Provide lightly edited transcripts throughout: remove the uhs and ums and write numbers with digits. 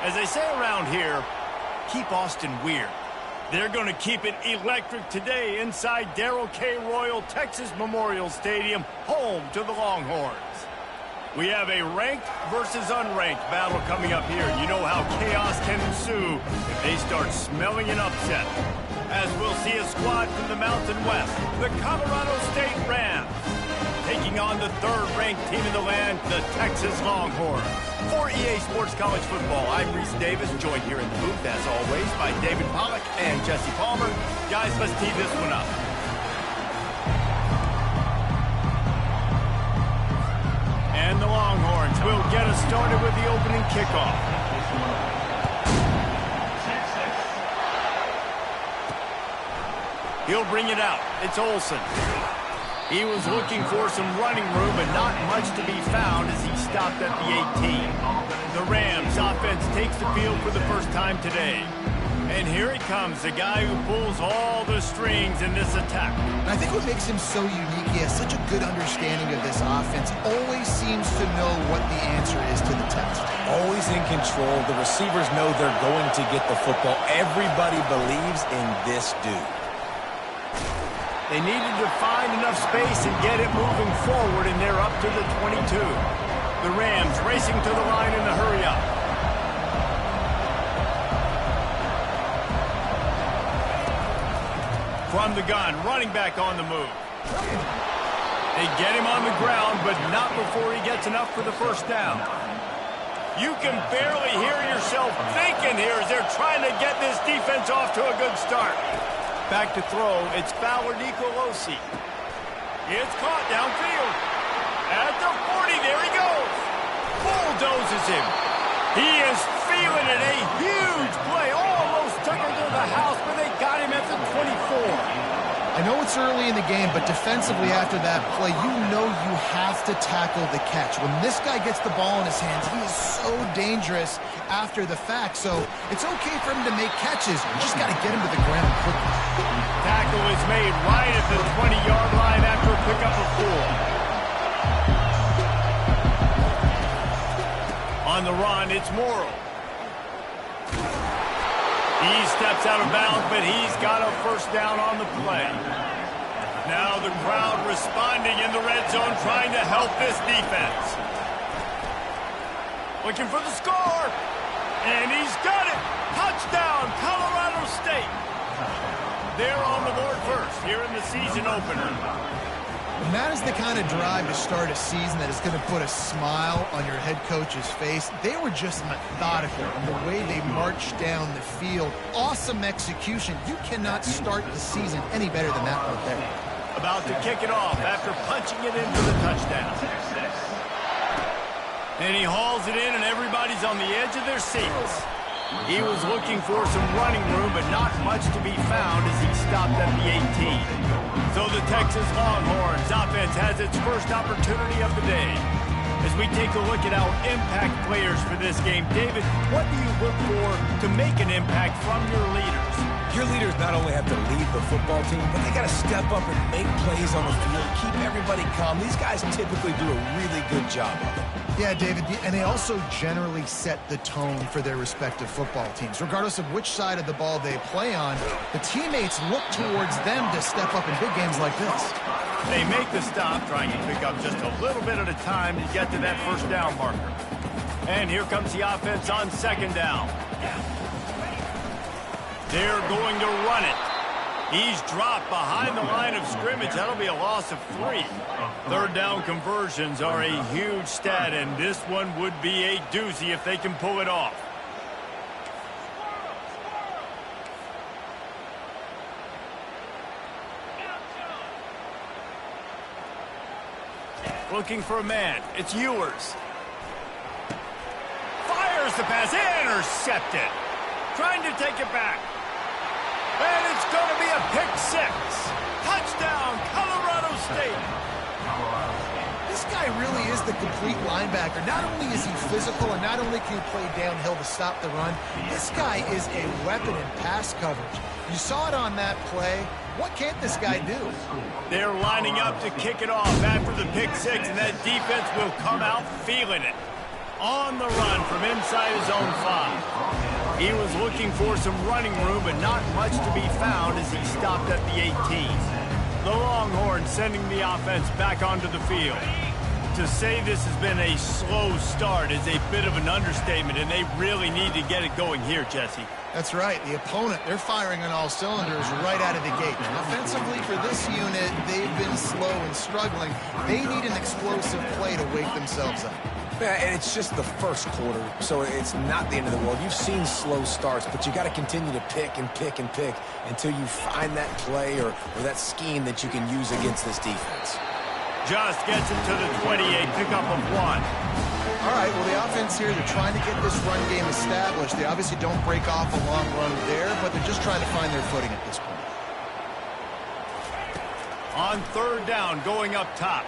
As they say around here, keep Austin weird. They're going to keep it electric today inside Darrell K. Royal Texas Memorial Stadium, home to the Longhorns. We have a ranked versus unranked battle coming up here. You know how chaos can ensue if they start smelling an upset. As we'll see a squad from the Mountain West, the Colorado State Rams, taking on the third-ranked team in the land, the Texas Longhorns. For EA Sports College Football, I'm Reese Davis, joined here in the booth, as always, by David Pollack and Jesse Palmer. Guys, let's tee this one up. And the Longhorns will get us started with the opening kickoff. He'll bring it out. It's Olsen. He was looking for some running room, but not much to be found as he stopped at the 18. The Rams offense takes the field for the first time today. And here he comes, the guy who pulls all the strings in this attack. I think what makes him so unique, he has such a good understanding of this offense. Always seems to know what the answer is to the test. Always in control. The receivers know they're going to get the football. Everybody believes in this dude. They needed to find enough space and get it moving forward, and they're up to the 22. The Rams racing to the line in the hurry-up. From the gun, running back on the move. They get him on the ground, but not before he gets enough for the first down. You can barely hear yourself thinking here as they're trying to get this defense off to a good start. Back to throw, it's Fowler Nicolosi. It's caught downfield. At the 40, there he goes. Bulldozes him. He is feeling it, a huge play. Almost took him to the house, but they got him at the 24. I know it's early in the game, but defensively after that play, you know you have to tackle the catch. When this guy gets the ball in his hands, he is so dangerous after the fact. So it's okay for him to make catches. You just got to get him to the ground quickly. Tackle is made right at the 20-yard line after a pickup of 4. On the run, it's Morrow. He steps out of bounds, but he's got a first down on the play. Now the crowd responding in the red zone, trying to help this defense. Looking for the score. And he's got it. Touchdown, Colorado State. They're on the board first here in the season opener. And that is the kind of drive to start a season that is going to put a smile on your head coach's face. They were just methodical in the way they marched down the field. Awesome execution. You cannot start the season any better than that right there. About to kick it off after punching it in for the touchdown. And he hauls it in, and everybody's on the edge of their seats. He was looking for some running room, but not much to be found as he stopped at the 18. So the Texas Longhorns offense has its first opportunity of the day. As we take a look at our impact players for this game, David, what do you look for to make an impact from your leaders? Your leaders not only have to lead the football team, but they got to step up and make plays on the field, keep everybody calm. These guys typically do a really good job of it. Yeah, David, and they also generally set the tone for their respective football teams. Regardless of which side of the ball they play on, the teammates look towards them to step up in big games like this. They make the stop, trying to pick up just a little bit at a time to get to that first down marker. And here comes the offense on second down. They're going to run it. He's dropped behind the line of scrimmage. That'll be a loss of 3. Third down conversions are a huge stat, and this one would be a doozy if they can pull it off. Looking for a man. It's Ewers. Fires the pass. Intercepted. Trying to take it back. And it's going to be a pick 6. Touchdown, Colorado State. This guy really is the complete linebacker. Not only is he physical and not only can he play downhill to stop the run, this guy is a weapon in pass coverage. You saw it on that play. What can't this guy do? They're lining up to kick it off after the pick 6, and that defense will come out feeling it. On the run from inside his own 5. He was looking for some running room, but not much to be found as he stopped at the 18. The Longhorns sending the offense back onto the field. To say this has been a slow start is a bit of an understatement, and they really need to get it going here, Jesse. That's right. The opponent, they're firing on all cylinders right out of the gate. Offensively, for this unit, they've been slow and struggling. They need an explosive play to wake themselves up. Yeah, and it's just the first quarter, so it's not the end of the world. You've seen slow starts, but you got to continue to pick and pick and pick until you find that play or that scheme that you can use against this defense. Just gets it to the 28, pickup of 1. All right, well, the offense here, they're trying to get this run game established. They obviously don't break off a long run there, but they're just trying to find their footing at this point. On 3rd down, going up top.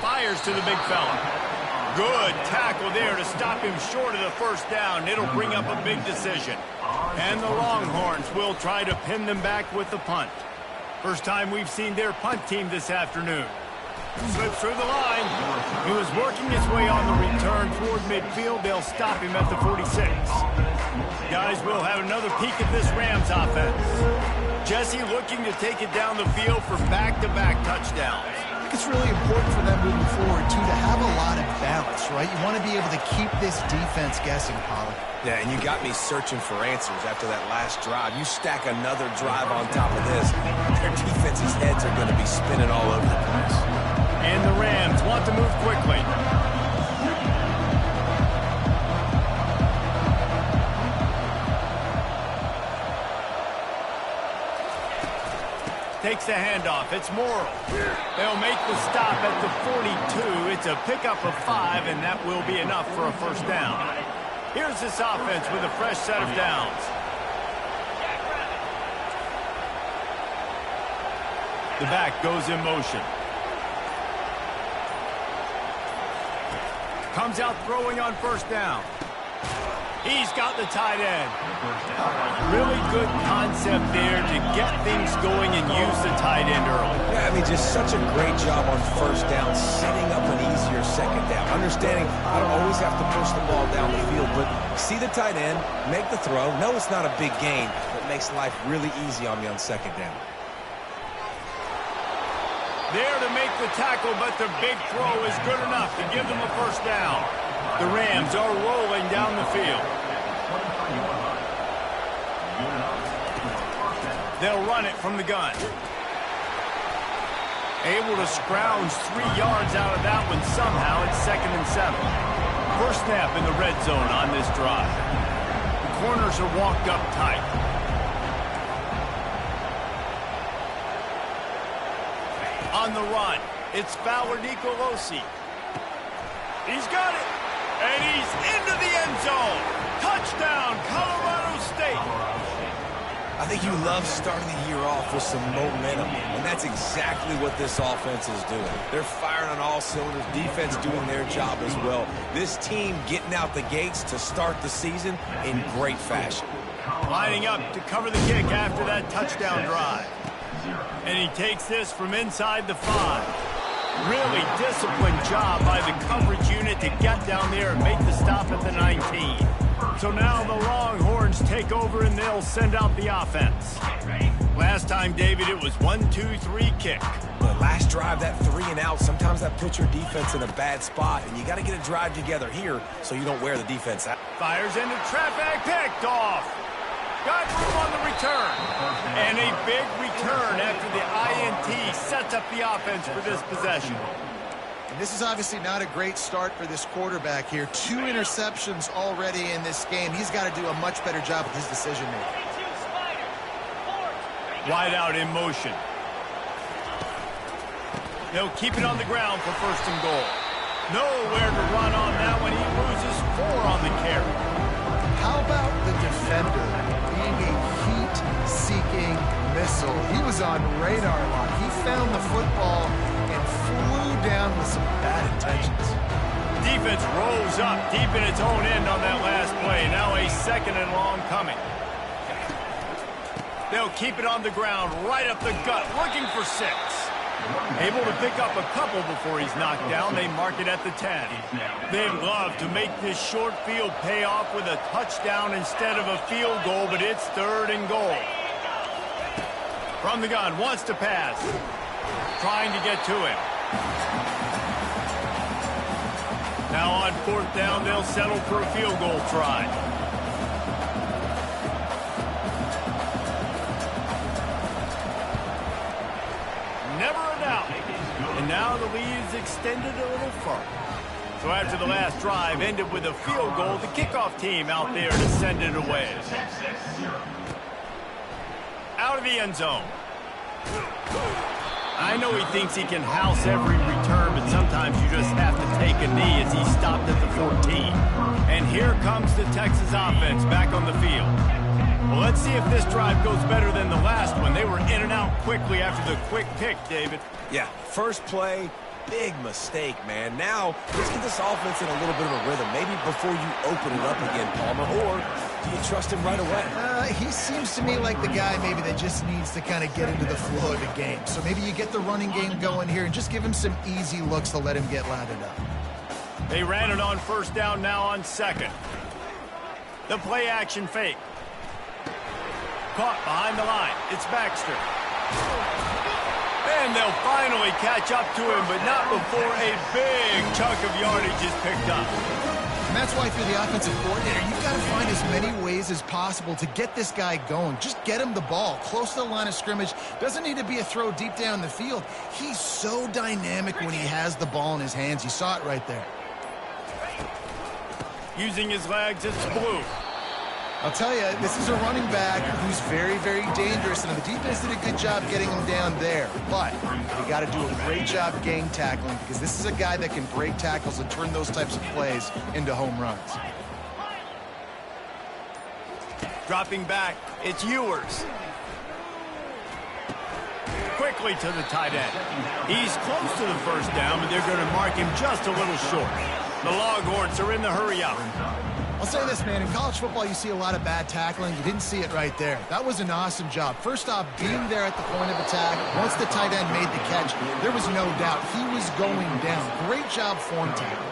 Fires to the big fella. Good tackle there to stop him short of the first down. It'll bring up a big decision. And the Longhorns will try to pin them back with the punt. First time we've seen their punt team this afternoon. Slips through the line. He was working his way on the return toward midfield. They'll stop him at the 46. Guys, we'll have another peek at this Rams offense. Jesse looking to take it down the field for back-to-back touchdowns. I think it's really important for them moving forward, too, to have a lot of balance, right? You want to be able to keep this defense guessing, Pollard. Yeah, and you got me searching for answers after that last drive. You stack another drive on top of this, their defense's heads are going to be spinning all over the place. And the Rams want to move quickly. Takes the handoff. It's Morrill. They'll make the stop at the 42. It's a pickup of 5, and that will be enough for a first down. Here's this offense with a fresh set of downs. The back goes in motion. Comes out throwing on first down. He's got the tight end. Really good concept there to get things going and use the tight end early. Yeah, I mean, just such a great job on first down, setting up an easier second down. Understanding I don't always have to push the ball down the field, but see the tight end, make the throw. No, it's not a big gain, but makes life really easy on me on second down. There to make the tackle, but the big throw is good enough to give them a first down. The Rams are rolling down the field. They'll run it from the gun. Able to scrounge 3 yards out of that one somehow. It's 2nd and 7. First snap in the red zone on this drive. The corners are walked up tight. On the run, it's Fowler Nicolosi. He's got it. And he's into the end zone. Touchdown, Colorado State. I think you love starting the year off with some momentum, and that's exactly what this offense is doing. They're firing on all cylinders, defense doing their job as well. This team getting out the gates to start the season in great fashion. Lining up to cover the kick after that touchdown drive. And he takes this from inside the 5. Really disciplined job by the coverage unit to get down there and make the stop at the 19. So now the Longhorns take over and they'll send out the offense. Last time, David, it was 1-2-3 kick. The last drive, that 3 and out, sometimes that puts your defense in a bad spot, and you got to get a drive together here so you don't wear the defense out. Fires into traffic, picked off. Got room on the return. And a big return after the INT sets up the offense for this possession. And this is obviously not a great start for this quarterback here. 2 interceptions already in this game. He's got to do a much better job with his decision-making. Wide out in motion. They'll keep it on the ground for 1st and goal. Nowhere to run on that one. He loses 4 on the carry. How about the defender being a heat-seeking missile? He was on radar lock. He found the football and flew down with some bad intentions. Defense rolls up deep in its own end on that last play. Now a 2nd and long coming. They'll keep it on the ground right up the gut, looking for 6. Able to pick up a couple before he's knocked down. They mark it at the 10. They'd love to make this short field pay off with a touchdown instead of a field goal, but it's 3rd and goal. From the gun, wants to pass. Trying to get to him. Now on 4th down, they'll settle for a field goal try. Never a doubt. And now the lead is extended a little further. So after the last drive ended with a field goal, the kickoff team out there to send it away. Out of the end zone. I know he thinks he can house every return, but sometimes you just have to take a knee as he stopped at the 14. And here comes the Texas offense back on the field. Well, let's see if this drive goes better than the last one. They were in and out quickly after the quick pick, David. Yeah, first play, big mistake, man. Now, let's get this offense in a little bit of a rhythm. Maybe before you open it up again, Palmer, or do you trust him right away? He seems to me like the guy maybe that just needs to kind of get into the flow of the game. So maybe you get the running game going here and just give him some easy looks to let him get lathered up. They ran it on 1st down, now on 2nd. The play action fake. Caught behind the line. It's Baxter. And they'll finally catch up to him, but not before a big chunk of yardage is picked up. And that's why if you're the offensive coordinator, you've got to find as many ways as possible to get this guy going. Just get him the ball close to the line of scrimmage. Doesn't need to be a throw deep down the field. He's so dynamic when he has the ball in his hands. You saw it right there. Using his legs, it's Blue. I'll tell you, this is a running back who's very, very dangerous, and the defense did a good job getting him down there. But you got to do a great job gang tackling, because this is a guy that can break tackles and turn those types of plays into home runs. Dropping back, it's Ewers. Quickly to the tight end. He's close to the 1st down, but they're going to mark him just a little short. The Longhorns are in the hurry-up. I'll say this, man. In college football, you see a lot of bad tackling. You didn't see it right there. That was an awesome job. First off, being there at the point of attack. Once the tight end made the catch, there was no doubt he was going down. Great job form tackle.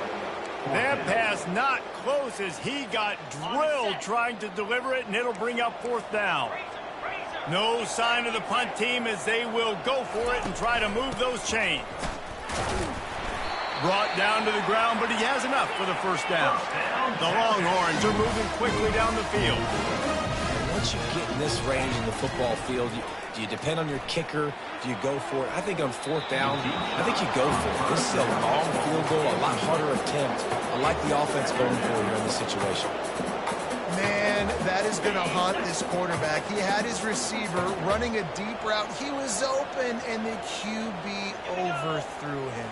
That pass not close as he got drilled trying to deliver it, and it'll bring up 4th down. No sign of the punt team as they will go for it and try to move those chains. Brought down to the ground, but he has enough for the 1st down. The Longhorns are moving quickly down the field. Once you get in this range in the football field, do you depend on your kicker? Do you go for it? I think on 4th down, I think you go for it. This is a long field goal, a lot harder attempt. I like the offense going for it in this situation. Man, that is going to haunt this quarterback. He had his receiver running a deep route. He was open, and the QB overthrew him.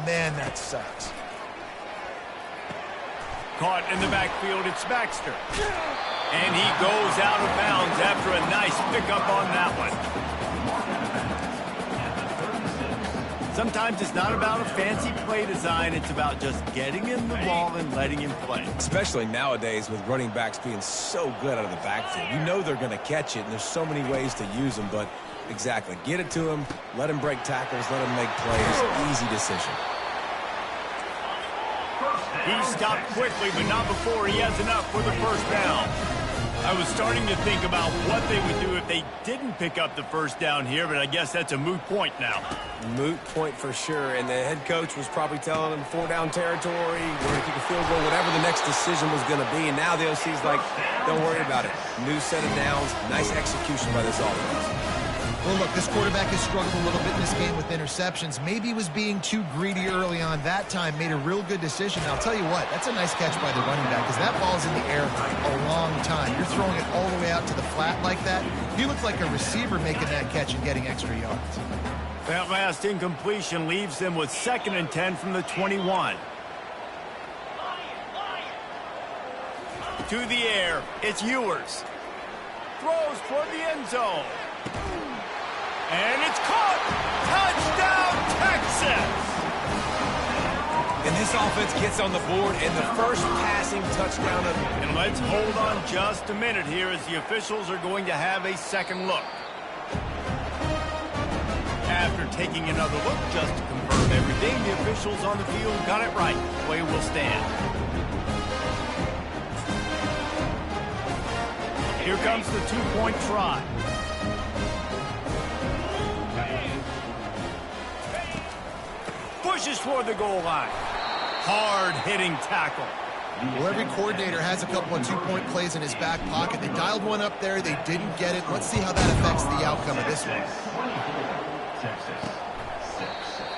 Man, that sucks. Caught in the backfield, it's Baxter. And he goes out of bounds after a nice pickup on that one. Sometimes it's not about a fancy play design. It's about just getting him the ball and letting him play. Especially nowadays with running backs being so good out of the backfield. You know they're going to catch it, and there's so many ways to use them, but exactly. Get it to him, let him break tackles, let him make plays. Easy decision. He stopped quickly, but not before he has enough for the 1st down. I was starting to think about what they would do if they didn't pick up the 1st down here, but I guess that's a moot point now. Moot point for sure, and the head coach was probably telling him 4-down territory, we're going to kick a field goal, whatever the next decision was going to be, and now the OC's like, don't worry about it. New set of downs, nice execution by this offense. Well, look, this quarterback has struggled a little bit in this game with interceptions. Maybe he was being too greedy early on. That time made a real good decision. Now, I'll tell you what, that's a nice catch by the running back, because that ball's in the air a long time. You're throwing it all the way out to the flat like that. You look like a receiver making that catch and getting extra yards. That last incompletion leaves them with 2nd and 10 from the 21. To the air, it's Ewers. Throws toward the end zone. And it's caught! Touchdown, Texas! And this offense gets on the board in the first passing touchdown of... And let's hold on just a minute here as the officials are going to have a second look. After taking another look just to confirm everything. The officials on the field got it right. Play will stand. Here comes the two-point try. Pushes toward the goal line. Hard-hitting tackle. Well, every coordinator has a couple of two-point plays in his back pocket. They dialed one up there. They didn't get it. Let's see how that affects the outcome of this one.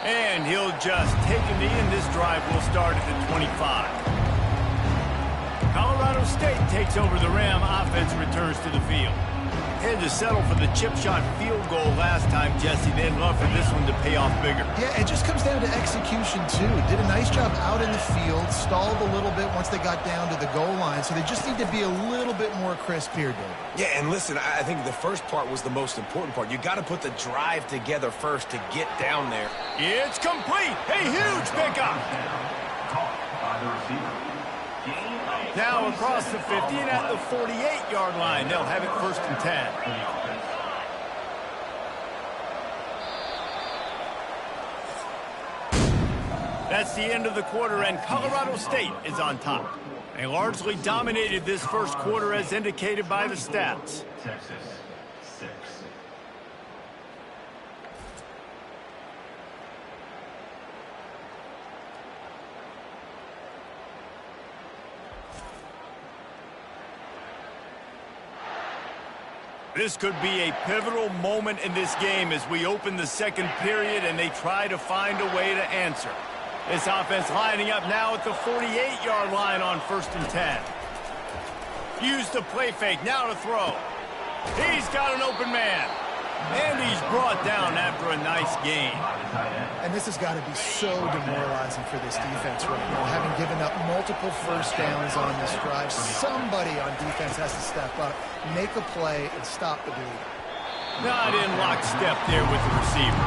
And he'll just take a knee, and this drive will start at the 25. Colorado State takes over the Ram. Offense returns to the field. Had to settle for the chip shot field goal last time, Jesse. They'd love for this one to pay off bigger. Yeah, it just comes down to execution, too. Did a nice job out in the field, stalled a little bit once they got down to the goal line, so they just need to be a little bit more crisp here, David. Yeah, and listen, I think the first part was the most important part. You got to put the drive together first to get down there. It's complete. A huge pickup. Now across the 50 and at the 48-yard line. They'll have it 1st and 10. That's the end of the quarter, and Colorado State is on top. They largely dominated this first quarter as indicated by the stats. Texas, 6. This could be a pivotal moment in this game as we open the second period and they try to find a way to answer. This offense lining up now at the 48-yard line on 1st and 10. Use the play fake, now to throw. He's got an open man. And he's brought down after a nice gain. And this has got to be so demoralizing for this defense right now. Having given up multiple first downs on this drive, somebody on defense has to step up, make a play, and stop the bleeding. Not in lockstep there with the receiver.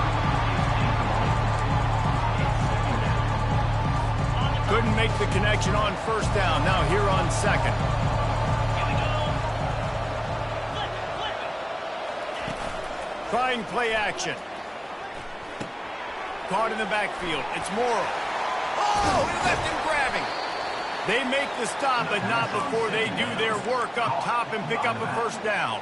Couldn't make the connection on 1st down. Now here on 2nd. Trying play action. Caught in the backfield. It's Morrow. Oh, he left him grabbing. They make the stop, but not before they do their work up top and pick up a 1st down.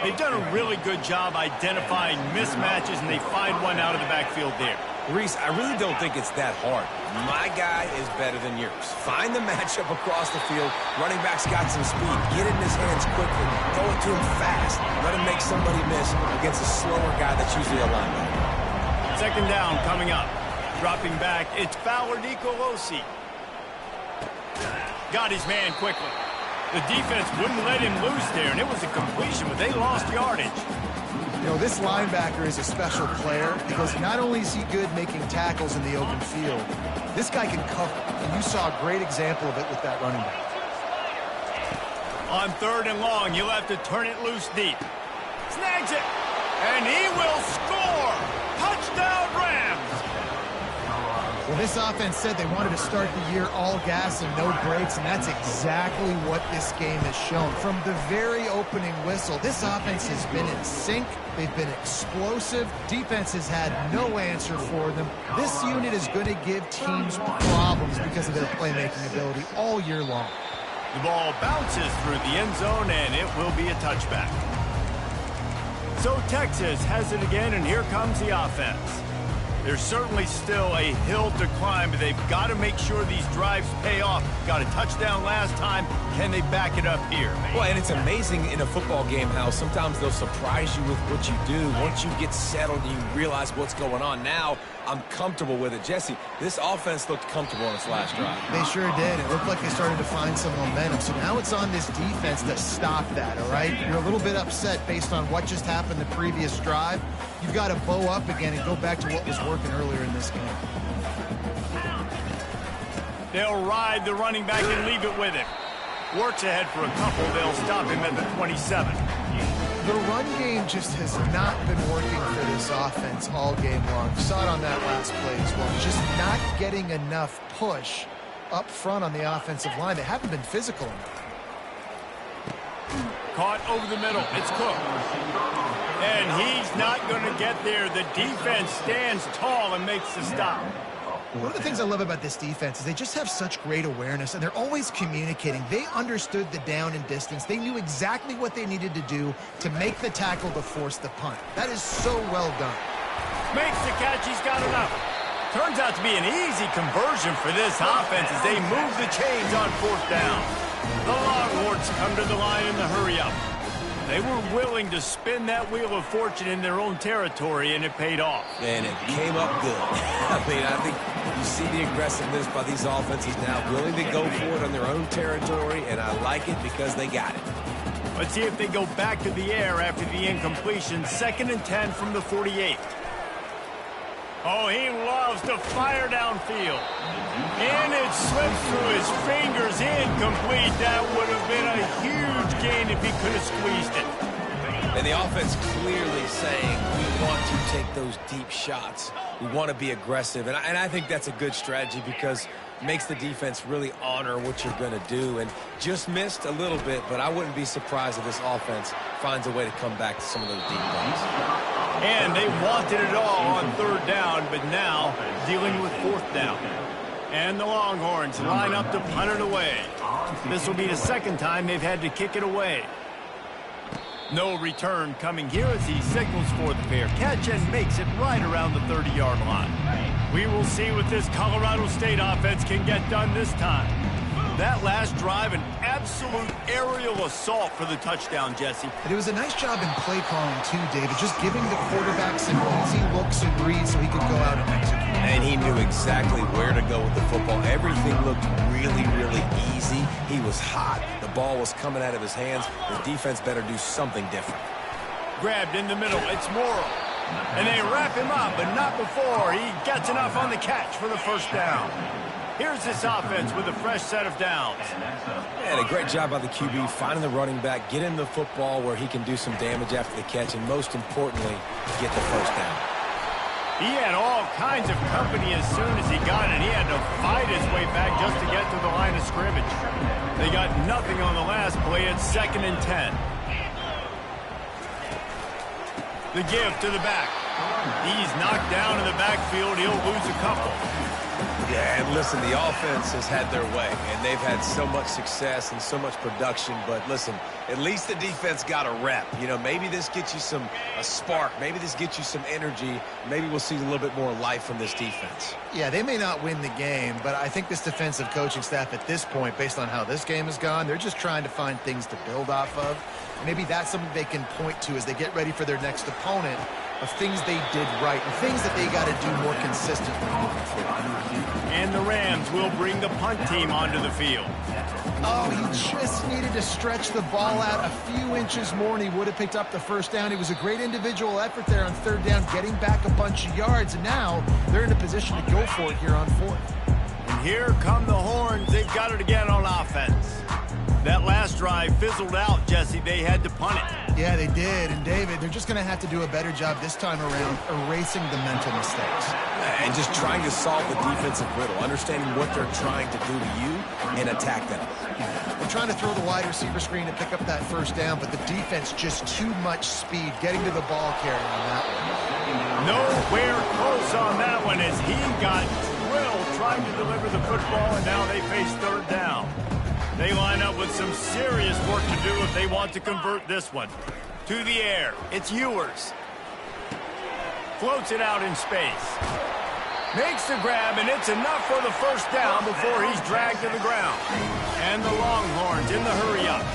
They've done a really good job identifying mismatches, and they find one out of the backfield there. Reese, I really don't think it's that hard. My guy is better than yours. Find the matchup across the field. Running back's got some speed. Get it in his hands quickly. Throw it to him fast. Let him make somebody miss against a slower guy that's usually a linebacker. 2nd down coming up. Dropping back, it's Fowler Nicolosi. Got his man quickly. The defense wouldn't let him loose there, and it was a completion, but they lost yardage. You know, this linebacker is a special player because not only is he good making tackles in the open field, this guy can cover. And you saw a great example of it with that running back. On 3rd and long, you'll have to turn it loose deep. Snags it, and he will score! Touchdown, Rams! Well, this offense said they wanted to start the year all gas and no brakes, and that's exactly what this game has shown. From the very opening whistle, this offense has been in sync. They've been explosive. Defense has had no answer for them. This unit is going to give teams problems because of their playmaking ability all year long. The ball bounces through the end zone, and it will be a touchback. So Texas has it again, and here comes the offense. There's certainly still a hill to climb, but they've got to make sure these drives pay off. Got a touchdown last time. Can they back it up here? Well, and it's amazing in a football game how sometimes they'll surprise you with what you do. Once you get settled and you realize what's going on, now I'm comfortable with it. Jesse, this offense looked comfortable on its last drive. They sure did. It looked like they started to find some momentum. So now it's on this defense to stop that, all right? You're a little bit upset based on what just happened the previous drive. You've got to bow up again and go back to what was working earlier in this game. They'll ride the running back and leave it with him. Works ahead for a couple. They'll stop him at the 27. The run game just has not been working for this offense all game long. You saw it on that last play as well. Just not getting enough push up front on the offensive line. They haven't been physical enough. Caught over the middle. It's Cook. And he's not going to get there. The defense stands tall and makes the stop. One of the things I love about this defense is they just have such great awareness, and they're always communicating. They understood the down and distance. They knew exactly what they needed to do to make the tackle to force the punt. That is so well done. Makes the catch. He's got enough. Turns out to be an easy conversion for this offense as they move the chains on fourth down. The Longhorns come to the line in the hurry-up. They were willing to spin that wheel of fortune in their own territory, and it paid off. And it came up good. I mean, I think you see the aggressiveness by these offenses now, willing to go for it on their own territory, and I like it because they got it. Let's see if they go back to the air after the incompletion. 2nd and 10 from the 48. Oh, he loves to fire downfield. And it slipped through his fingers, incomplete. That would have been a huge gain if he could have squeezed it. And the offense clearly saying, we want to take those deep shots. We want to be aggressive. And I think that's a good strategy because it makes the defense really honor what you're going to do. And just missed a little bit, but I wouldn't be surprised if this offense finds a way to come back to some of those deep balls. And they wanted it all on 3rd down, but now dealing with 4th down. And the Longhorns line up to punt it away. This will be the 2nd time they've had to kick it away. No return coming here as he signals for the fair catch and makes it right around the 30-yard line. We will see what this Colorado State offense can get done this time. That last drive, an absolute aerial assault for the touchdown, Jesse. And it was a nice job in play calling, too, David, just giving the quarterback some easy looks and reads so he could go out and execute. And he knew exactly where to go with the football. Everything looked really, really easy. He was hot. The ball was coming out of his hands. The defense better do something different. Grabbed in the middle. It's Morrow. And they wrap him up, but not before he gets enough on the catch for the 1st down. Here's this offense with a fresh set of downs. And a great job by the QB finding the running back, get him the football where he can do some damage after the catch, and most importantly, get the 1st down. He had all kinds of company as soon as he got it. He had to fight his way back just to get to the line of scrimmage. They got nothing on the last play. It's 2nd and 10. The give to the back. He's knocked down in the backfield. He'll lose a couple. Yeah, and listen, the offense has had their way, and they've had so much success and so much production. But listen, at least the defense got a rep. You know, maybe this gets you a spark. Maybe this gets you some energy. Maybe we'll see a little bit more life from this defense. Yeah, they may not win the game, but I think this defensive coaching staff at this point, based on how this game has gone, they're just trying to find things to build off of. Maybe that's something they can point to as they get ready for their next opponent, of things they did right and things that they got to do more consistently moving forward. And the Rams will bring the punt team onto the field. Oh, he just needed to stretch the ball out a few inches more, and he would have picked up the 1st down. It was a great individual effort there on 3rd down, getting back a bunch of yards, and now they're in a position to go for it here on 4th. And here come the Horns. They've got it again on offense. That last drive fizzled out, Jesse. They had to punt it. Yeah, they did. And, David, they're just going to have to do a better job this time around erasing the mental mistakes. And just trying to solve the defensive riddle, understanding what they're trying to do to you and attack them. They're trying to throw the wide receiver screen to pick up that 1st down, but the defense just too much speed getting to the ball carrier on that one. Nowhere close on that one as he got drilled trying to deliver the football, and now they face 3rd down. They line up with some serious work to do if they want to convert this one. To the air, it's Ewers. Floats it out in space. Makes the grab, and it's enough for the 1st down before he's dragged to the ground. And the Longhorns in the hurry-up.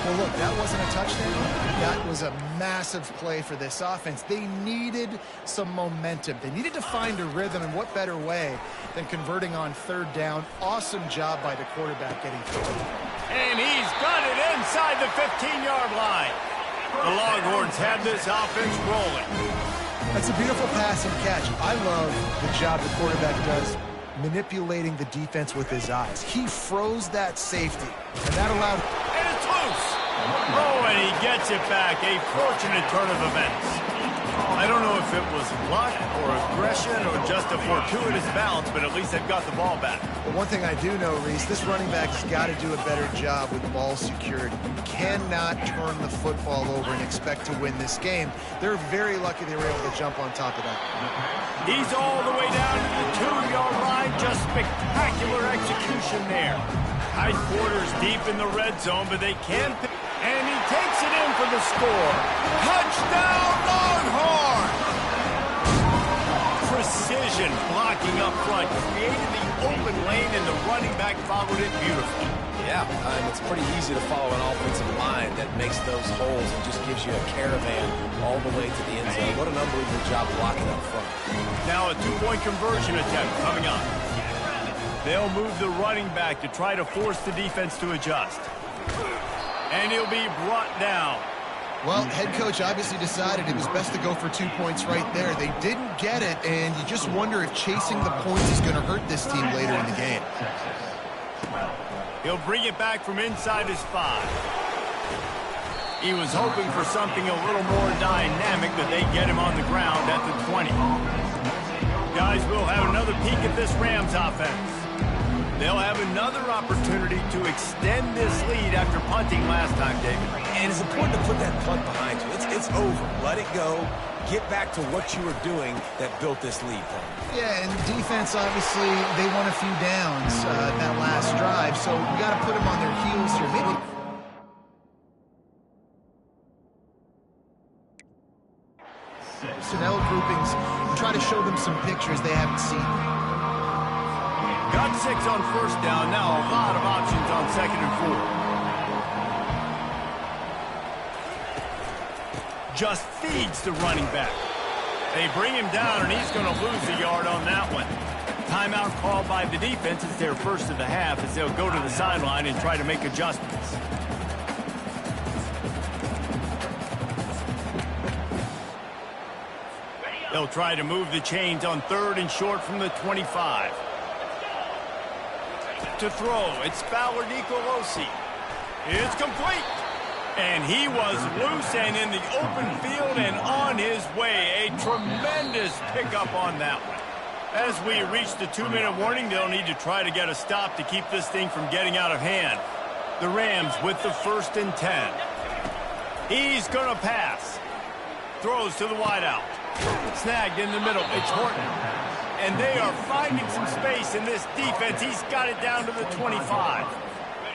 Well, look, that wasn't a touchdown. That was a massive play for this offense. They needed some momentum. They needed to find a rhythm, and what better way than converting on 3rd down. Awesome job by the quarterback getting through. And he's got it inside the 15-yard line. The Longhorns have this offense rolling. That's a beautiful pass and catch. I love the job the quarterback does manipulating the defense with his eyes. He froze that safety, and that allowed... And it's loose. Oh, and he gets it back. A fortunate turn of events. I don't know if it was luck or aggression or just a fortuitous bounce, but at least they've got the ball back. But one thing I do know, Reese, this running back has got to do a better job with ball security. You cannot turn the football over and expect to win this game. They're very lucky they were able to jump on top of that. He's all the way down to the 2-yard line. Just spectacular execution there. Tight quarters deep in the red zone, but they can't pick. And he takes it in for the score. Touchdown, Longhorn! Precision blocking up front. Created the open lane, and the running back followed it beautifully. Yeah, it's pretty easy to follow an offensive line that makes those holes and just gives you a caravan all the way to the end zone. What an unbelievable job blocking up front. Now a 2-point conversion attempt coming up. They'll move the running back to try to force the defense to adjust. And he'll be brought down. Well, head coach obviously decided it was best to go for 2 points right there. They didn't get it, and you just wonder if chasing the points is going to hurt this team later in the game. He'll bring it back from inside his 5. He was hoping for something a little more dynamic, but they get him on the ground at the 20. Guys, we'll have another peek at this Rams offense. They'll have another opportunity to extend this lead after punting last time, David. And it's important to put that punt behind you. It's over. Let it go. Get back to what you were doing that built this lead. Yeah, and defense, obviously, they won a few downs that last drive, so you got to put them on their heels here. Maybe. Personnel groupings and try to show them some pictures they haven't seen. Got 6 on first down. Now a lot of options on 2nd and 4. Just feeds the running back. They bring him down, and he's going to lose a yard on that one. Timeout called by the defense. It's their first of the half as they'll go to the sideline and try to make adjustments. They'll try to move the chains on 3rd and short from the 25. To throw, it's Fowler Nicolosi. It's complete. And he was loose and in the open field and on his way. A tremendous pickup on that one. As we reach the 2-minute warning, they'll need to try to get a stop to keep this thing from getting out of hand. The Rams with the 1st and 10. He's going to pass. Throws to the wideout. Snagged in the middle. It's Horton. And they are finding some space in this defense. He's got it down to the 25.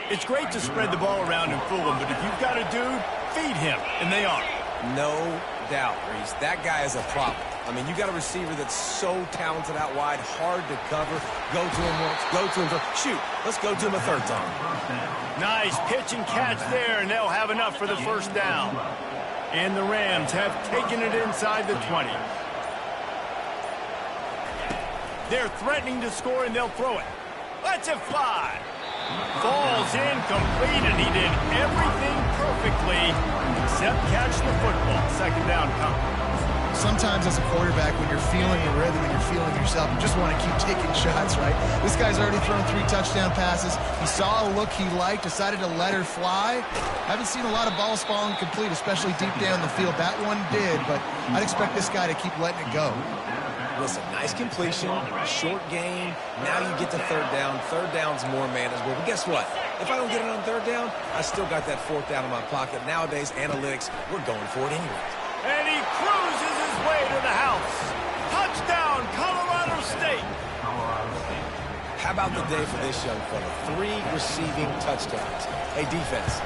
It's great to spread the ball around and fool him, but if you've got a dude, feed him, and they are. No doubt, Reese. That guy is a problem. I mean, you got a receiver that's so talented out wide, hard to cover. Go to him once, go to him. Shoot, let's go to him a 3rd time. Nice pitch and catch there, and they'll have enough for the 1st down. And the Rams have taken it inside the 20. They're threatening to score, and they'll throw it. Let's it fly. Falls incomplete, and he did everything perfectly except catch the football. 2nd down coming. Sometimes as a quarterback, when you're feeling the rhythm and you're feeling yourself, you just want to keep taking shots, right? This guy's already thrown 3 touchdown passes. He saw a look he liked, decided to let her fly. Haven't seen a lot of balls falling complete, especially deep down the field. That one did, but I'd expect this guy to keep letting it go. Listen, nice completion, short game. Now you get to 3rd down. 3rd down's more manageable. But guess what? If I don't get it on 3rd down, I still got that 4th down in my pocket. Nowadays, analytics, we're going for it anyway. And he cruises his way to the house. Touchdown, Colorado State. How about the day for this young fella? 3 receiving touchdowns. Hey, defense,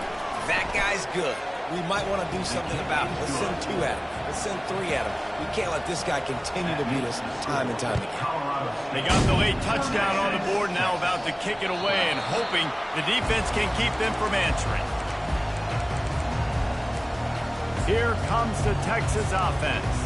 that guy's good. We might want to do something about it. Let's send 2 at him. Let's send 3 at him. We can't let this guy continue to beat us time and time again. They got the late touchdown on the board, now about to kick it away and hoping the defense can keep them from answering. Here comes the Texas offense.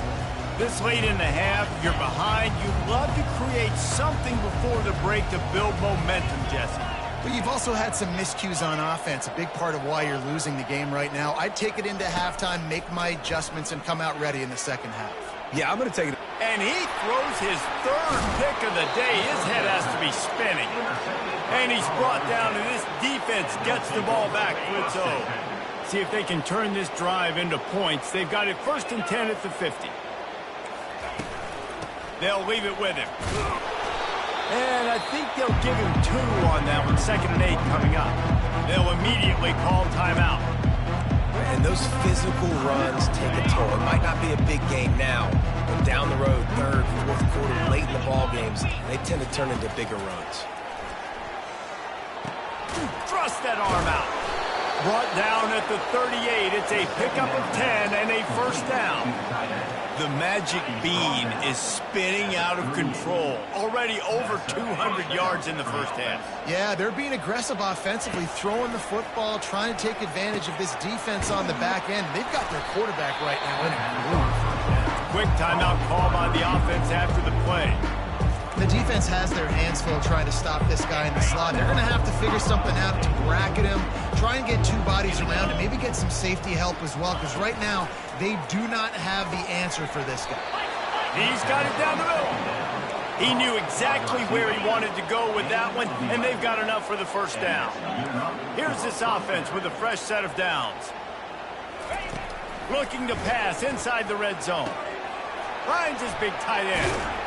This late in the half, you're behind. You love to create something before the break to build momentum, Jesse. But you've also had some miscues on offense, a big part of why you're losing the game right now. I'd take it into halftime, make my adjustments, and come out ready in the 2nd half. Yeah, I'm going to take it. And he throws his 3rd pick of the day. His head has to be spinning. And he's brought down, and this defense gets the ball back for its own. See if they can turn this drive into points. They've got it 1st and 10 at the 50. They'll leave it with him. And I think they'll give him 2 on that one. 2nd and 8 coming up. They'll immediately call timeout. And those physical runs take a toll. It might not be a big game now, but down the road, 3rd, 4th quarter, late in the ball games, they tend to turn into bigger runs. Thrust that arm out. Brought down at the 38. It's a pickup of 10 and a 1st down. The magic bean is spinning out of control. Already over 200 yards in the 1st half. Yeah, they're being aggressive offensively, throwing the football, trying to take advantage of this defense on the back end. They've got their quarterback right now in a groove. Quick timeout call by the offense after the play. The defense has their hands full trying to stop this guy in the slot. They're going to have to figure something out to bracket him, try and get 2 bodies around him, maybe get some safety help as well, because right now they do not have the answer for this guy. He's got it down the middle. He knew exactly where he wanted to go with that one, and they've got enough for the 1st down. Here's this offense with a fresh set of downs. Looking to pass inside the red zone. Finds his big tight end.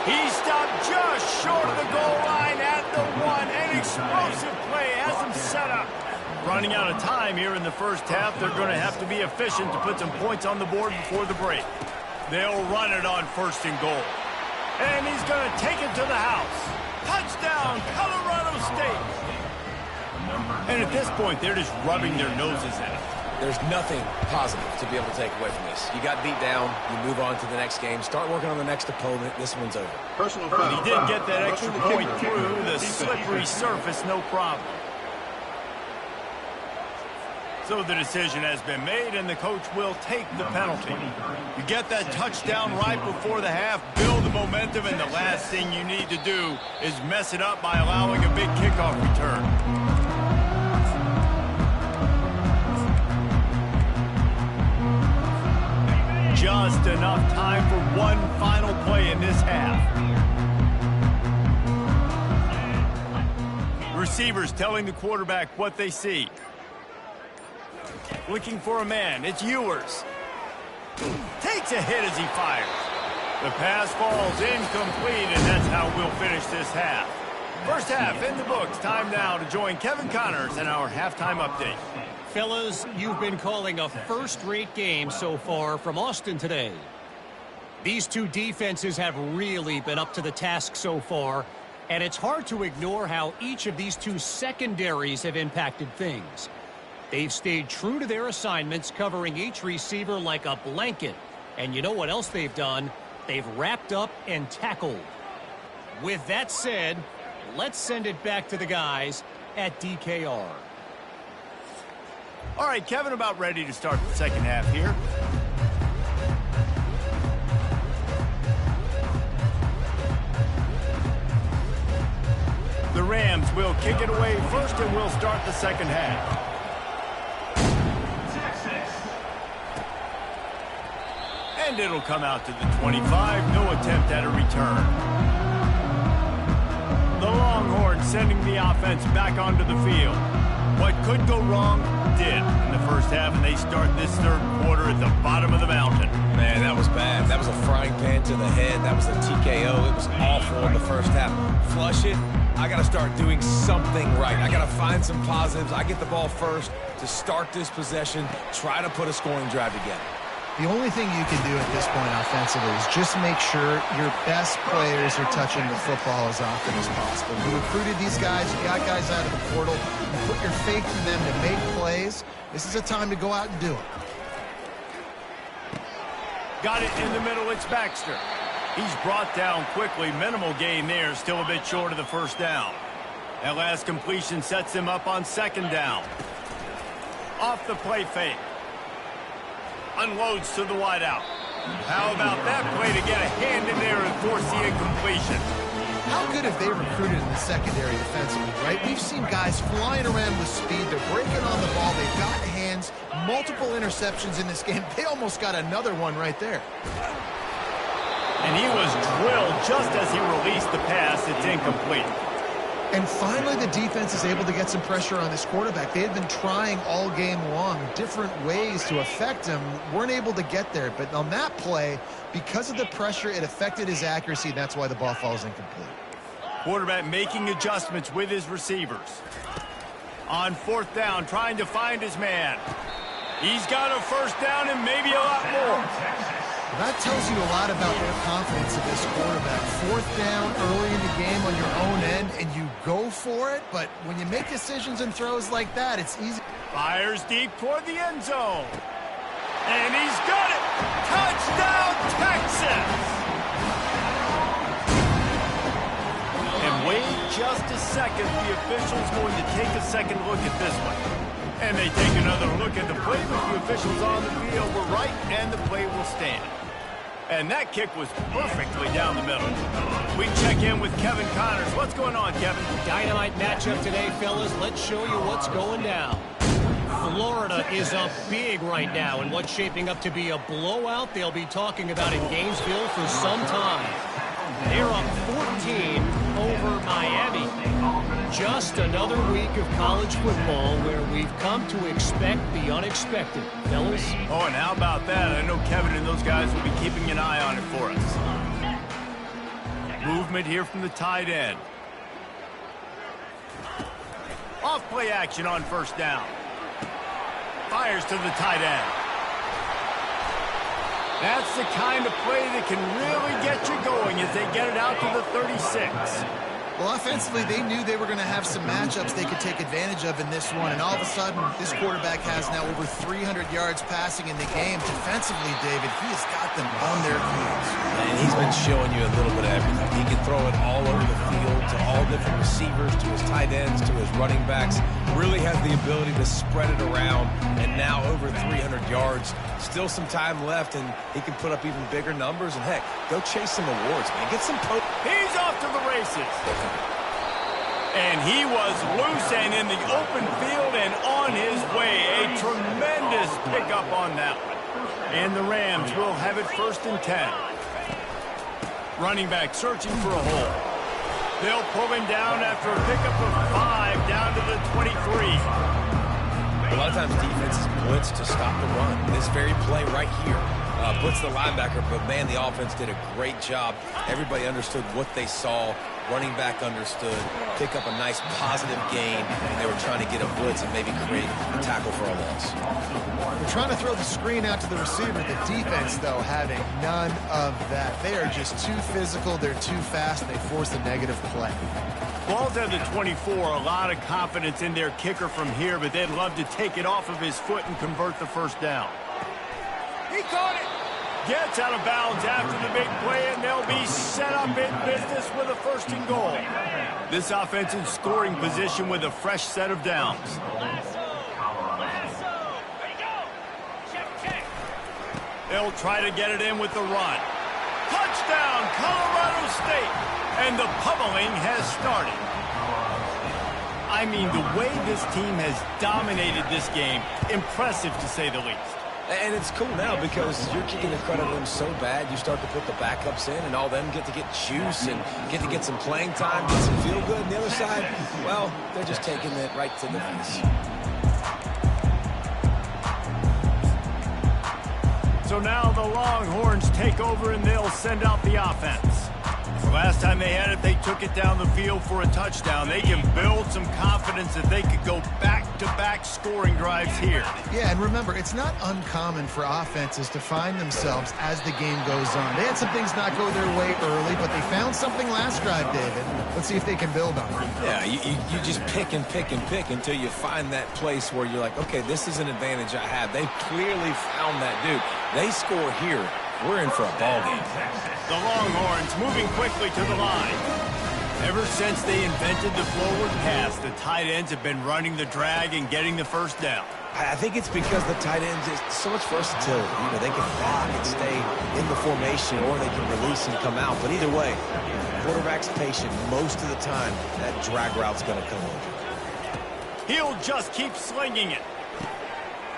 He stopped just short of the goal line at the 1. An explosive play has him set up. Running out of time here in the 1st half. They're going to have to be efficient to put some points on the board before the break. They'll run it on 1st and goal. And he's going to take it to the house. Touchdown, Colorado State. And at this point, they're just rubbing their noses in it. There's nothing positive to be able to take away from this. You got beat down, you move on to the next game, start working on the next opponent. This one's over. Personal foul. He did get that extra point through the slippery surface, no problem. So the decision has been made, and the coach will take the penalty. You get that touchdown right before the half, build the momentum, and the last thing you need to do is mess it up by allowing a big kickoff return. Just enough time for one final play in this half. Receivers telling the quarterback what they see. Looking for a man. It's Ewers. Takes a hit as he fires. The pass falls incomplete, and that's how we'll finish this half. 1st half in the books. Time now to join Kevin Connors in our halftime update. Fellas, you've been calling a first-rate game so far from Austin today. These 2 defenses have really been up to the task so far, and it's hard to ignore how each of these 2 secondaries have impacted things. They've stayed true to their assignments, covering each receiver like a blanket. And you know what else they've done? They've wrapped up and tackled. With that said, let's send it back to the guys at DKR. All right, Kevin, about ready to start the 2nd half here. The Rams will kick it away first, and we'll start the 2nd half. And it'll come out to the 25. No attempt at a return. The Longhorns sending the offense back onto the field. What could go wrong did in the 1st half, and they start this 3rd quarter at the bottom of the mountain. Man, that was bad. That was a frying pan to the head. That was a TKO. It was awful in the 1st half. Flush it. I got to start doing something right. I got to find some positives. I get the ball first to start this possession, try to put a scoring drive together. The only thing you can do at this point offensively is just make sure your best players are touching the football as often as possible. You recruited these guys, you got guys out of the portal, you put your faith in them to make plays. This is a time to go out and do it. Got it in the middle, it's Baxter. He's brought down quickly, minimal gain there, still a bit short of the 1st down. That last completion sets him up on 2nd down. Off the play fake. Unloads to the wideout. How about that play to get a hand in there and force the incompletion? How good have they recruited in the secondary defensively, right? We've seen guys flying around with speed. They're breaking on the ball. They've got hands. Multiple interceptions in this game. They almost got another one right there. And he was drilled just as he released the pass. It's incomplete. And finally, the defense is able to get some pressure on this quarterback. They had been trying all game long different ways to affect him, weren't able to get there. But on that play, because of the pressure, it affected his accuracy, and that's why the ball falls incomplete. Quarterback making adjustments with his receivers. On fourth down, trying to find his man. He's got a first down and maybe a lot more. That tells you a lot about their confidence of this quarterback. Fourth down early in the game on your own end, and you go for it. But when you make decisions and throws like that, it's easy. Fires deep toward the end zone. And he's got it. Touchdown, Texas. And wait just a second. The official's going to take a second look at this one. And they take another look at the play, but the officials on the field were right, and the play will stand. And that kick was perfectly down the middle. We check in with Kevin Connors. What's going on, Kevin? Dynamite matchup today, fellas. Let's show you what's going down. Florida is up big right now in what's shaping up to be a blowout they'll be talking about in Gainesville for some time. They're up 14 over Miami. Just another week of college football where we've come to expect the unexpected, fellas. Oh, and how about that? I know Kevin and those guys will be keeping an eye on it for us. Movement here from the tight end. Off play action on first down. Fires to the tight end. That's the kind of play that can really get you going as they get it out to the 36. Well, offensively, they knew they were going to have some matchups they could take advantage of in this one. And all of a sudden, this quarterback has now over 300 yards passing in the game. Defensively, David, he has got them on their heels. And he's been showing you a little bit of everything. He can throw it all over the field to all different receivers, to his tight ends, to his running backs. Really has the ability to spread it around. And now over 300 yards. Still some time left, and he can put up even bigger numbers. And, heck, go chase some awards, man. Get some poke. He's off to the races. And he was loose and in the open field and on his way. A tremendous pickup on that one. And the Rams will have it 1st and 10. Running back searching for a hole. They'll pull him down after a pickup of 5 down to the 23. A lot of times defenses blitz to stop the run. This very play right here blitz the linebacker, but man, the offense did a great job. Everybody understood what they saw. Running back understood. Pick up a nice positive gain, and they were trying to get a blitz and maybe create a tackle for a loss. They're trying to throw the screen out to the receiver. The defense, though, having none of that. They are just too physical. They're too fast. They force a negative play. Ball's at the 24. A lot of confidence in their kicker from here, but they'd love to take it off of his foot and convert the first down. He caught it. Gets out of bounds after the big play, and they'll be set up in business with a 1st and goal. This offense in scoring position with a fresh set of downs. They'll try to get it in with the run. Touchdown, Colorado State. And the pummeling has started. I mean, the way this team has dominated this game, impressive to say the least. And it's cool now because you're kicking the credit to them so bad, you start to put the backups in, and all them get to get juice and get to get some playing time, get some feel good. And the other side, well, they're just taking it right to the face. So now the Longhorns take over and they'll send out the offense. The last time they had it, they took it down the field for a touchdown. They can build some confidence that they could go back-to-back scoring drives here. Yeah, and remember, it's not uncommon for offenses to find themselves as the game goes on. They had some things not go their way early, but they found something last drive, David. Let's see if they can build on it. Yeah, you just pick and pick and pick until you find that place where you're like, okay, this is an advantage I have. They clearly found that dude. They score here. We're in for a ball game. The Longhorns moving quickly to the line. Ever since they invented the forward pass, the tight ends have been running the drag and getting the first down. I think it's because the tight ends is so much versatility. You know, they can block and stay in the formation, or they can release and come out. But either way, quarterback's patient most of the time. That drag route's going to come over. He'll just keep slinging it.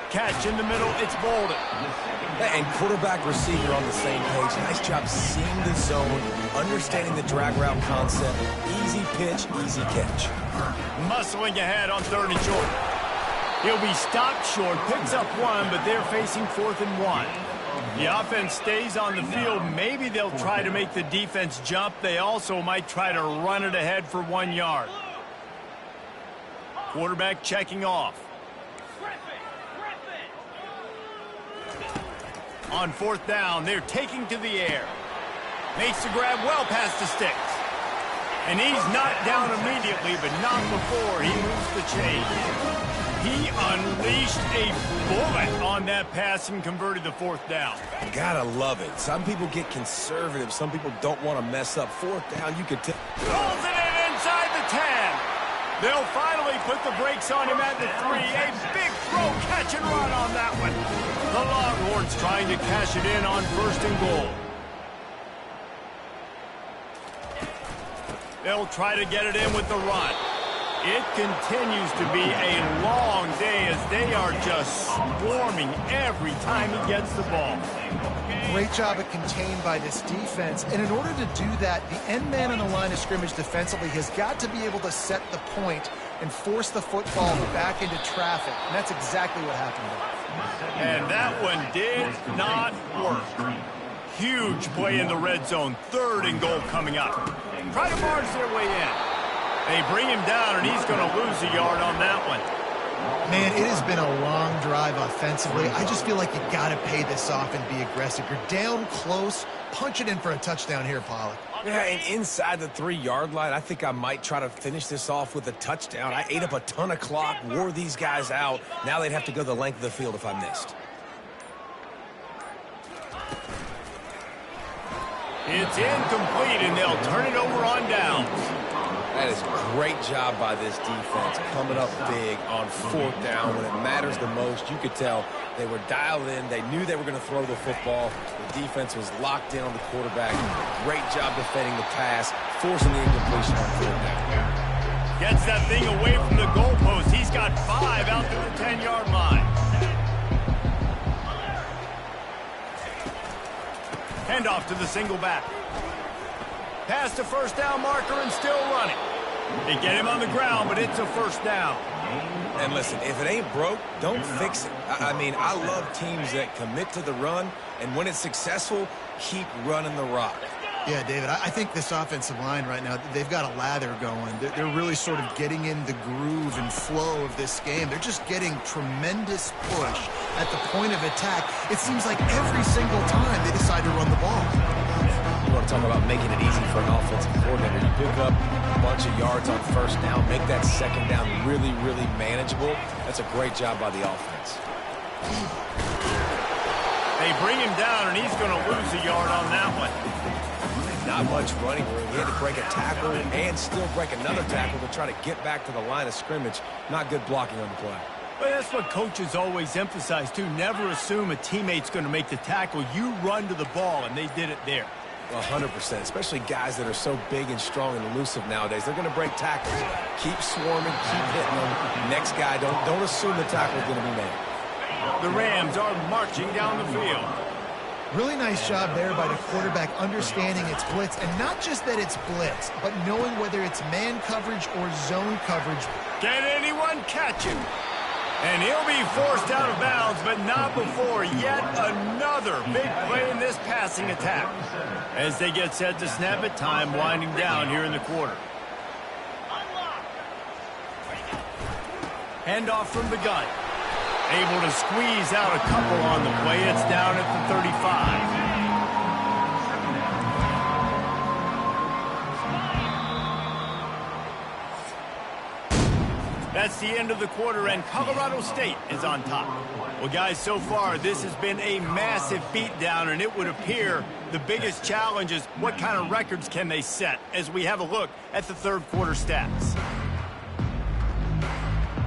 Catch in the middle, it's Bolden. And quarterback, receiver on the same page. Nice job seeing the zone, understanding the drag route concept. Easy pitch, easy catch. Muscling ahead on 3rd and short. He'll be stopped short, picks up 1, but they're facing 4th and 1. The offense stays on the field. Maybe they'll try to make the defense jump. They also might try to run it ahead for 1 yard. Quarterback checking off. On 4th down, they're taking to the air. Makes the grab well past the sticks. And he's knocked down immediately, but not before he moves the chain. He unleashed a bullet on that pass and converted the 4th down. Gotta love it. Some people get conservative. Some people don't want to mess up. 4th down, you could tell. Rolls it in inside the 10. They'll finally put the brakes on him at the 3. A big throw, catch and run on that one. The Longhorns trying to cash it in on 1st and goal. They'll try to get it in with the run. It continues to be a long day as they are just swarming every time he gets the ball. Great job at contained by this defense. And in order to do that, the end man on the line of scrimmage defensively has got to be able to set the point and force the football back into traffic. And that's exactly what happened there. And that one did not work. Huge play in the red zone. 3rd and goal coming up. Try to barge their way in. They bring him down, and he's going to lose a yard on that one. Man, it has been a long drive offensively. I just feel like you got to pay this off and be aggressive. You're down close. Punch it in for a touchdown here, Pollack. Yeah, and inside the 3-yard line, I think I might try to finish this off with a touchdown. I ate up a ton of clock, wore these guys out. Now they'd have to go the length of the field if I missed. It's incomplete, and they'll turn it over on downs. That is a great job by this defense, coming up big on 4th down when it matters the most. You could tell they were dialed in. They knew they were going to throw the football. The defense was locked in on the quarterback. Great job defending the pass, forcing the incompletion on 4th down. Gets that thing away from the goalpost. He's got 5 out to the 10-yard line. Handoff to the single back. Past the 1st down marker and still running. They get him on the ground, but it's a 1st down. And listen, if it ain't broke, don't fix it. I mean, I love teams that commit to the run, and when it's successful, keep running the rock. Yeah, David, I think this offensive line right now, they've got a lather going. They're really sort of getting in the groove and flow of this game. They're just getting tremendous push at the point of attack. It seems like every single time they decide to run the ball. You want to talk about making it easy for an offensive coordinator. You pick up a bunch of yards on 1st down, make that 2nd down really, really manageable. That's a great job by the offense. They bring him down, and he's going to lose a yard on that one. Not much running room. He had to break a tackle and still break another tackle to try to get back to the line of scrimmage. Not good blocking on the play. But that's what coaches always emphasize, too. Never assume a teammate's going to make the tackle. You run to the ball, and they did it there. 100%, especially guys that are so big and strong and elusive nowadays. They're going to break tackles. Keep swarming, keep hitting them. Next guy, don't assume the tackle is going to be made. The Rams are marching down the field. Really nice job there by the quarterback understanding it's blitz, and not just that it's blitz, but knowing whether it's man coverage or zone coverage. Can anyone catch him? And he'll be forced out of bounds, but not before yet another big play in this passing attack. As they get set to snap it, time winding down here in the quarter. Handoff from the gun. Able to squeeze out a couple on the play. It's down at the 35. That's the end of the quarter, and Colorado State is on top. Well, guys, so far, this has been a massive beatdown, and it would appear the biggest challenge is what kind of records can they set as we have a look at the 3rd quarter stats.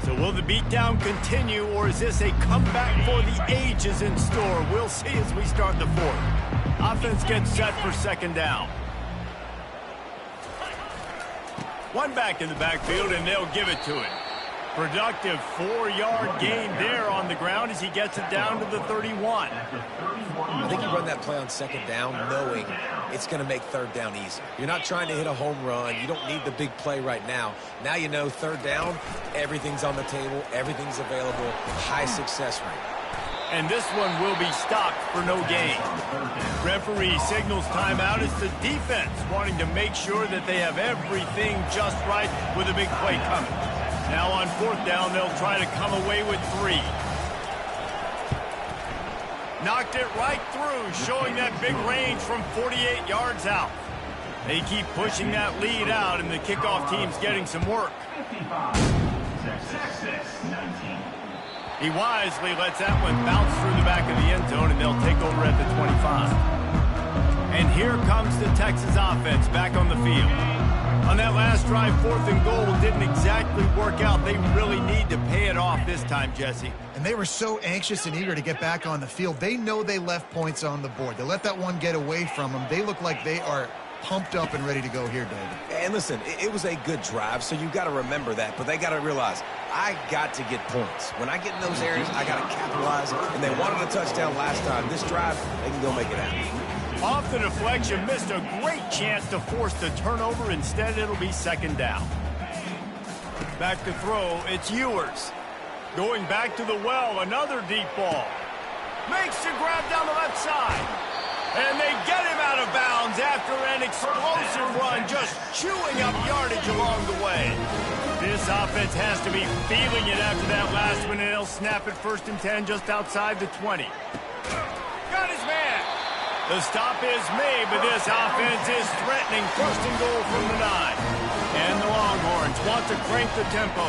So will the beatdown continue, or is this a comeback for the ages in store? We'll see as we start the 4th. Offense gets set for 2nd down. One back in the backfield, and they'll give it to him. Productive 4-yard gain there on the ground as he gets it down to the 31. I think you run that play on second down knowing it's going to make third down easy. You're not trying to hit a home run. You don't need the big play right now. Now you know third down, everything's on the table, everything's available, high success rate. And this one will be stopped for no gain. Referee signals timeout as the defense wanting to make sure that they have everything just right with a big play coming. Now on fourth down, they'll try to come away with 3. Knocked it right through, showing that big range from 48 yards out. They keep pushing that lead out, and the kickoff team's getting some work. He wisely lets that one bounce through the back of the end zone, and they'll take over at the 25. And here comes the Texas offense back on the field. On that last drive, 4th and goal didn't exactly work out. They really need to pay it off this time, Jesse. And they were so anxious and eager to get back on the field. They know they left points on the board. They let that one get away from them. They look like they are pumped up and ready to go here, David. And listen, it was a good drive, so you got to remember that. But they got to realize, I got to get points. When I get in those areas, I got to capitalize. And they wanted a touchdown last time. This drive, they can go make it happen. Off the deflection, missed a great chance to force the turnover. Instead, it'll be second down. Back to throw, it's Ewers. Going back to the well, another deep ball. Makes the grab down the left side. And they get him out of bounds after an explosive run, just chewing up yardage along the way. This offense has to be feeling it after that last one, and they'll snap it 1st and 10 just outside the 20. Got his man. The stop is made, but this offense is threatening 1st and goal from the 9. And the Longhorns want to crank the tempo.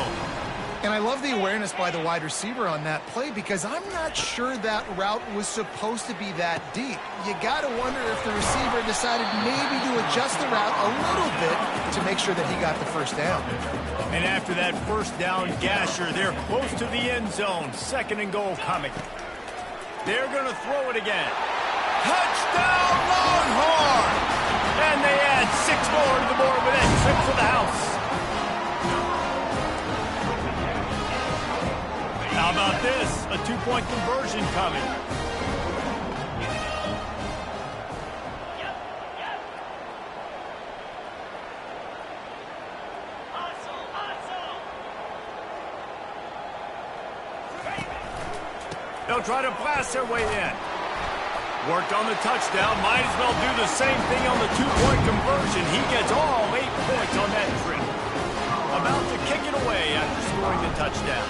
And I love the awareness by the wide receiver on that play because I'm not sure that route was supposed to be that deep. You got to wonder if the receiver decided maybe to adjust the route a little bit to make sure that he got the first down. And after that first down gasher, they're close to the end zone. 2nd and goal coming. They're going to throw it again. Touchdown, Longhorn! And they add 6 more to the board with that trip for the house. How about this? A 2-point conversion coming. They'll try to blast their way in. Worked on the touchdown. Might as well do the same thing on the 2-point conversion. He gets all 8 points on that trip. About to kick it away after scoring the touchdown.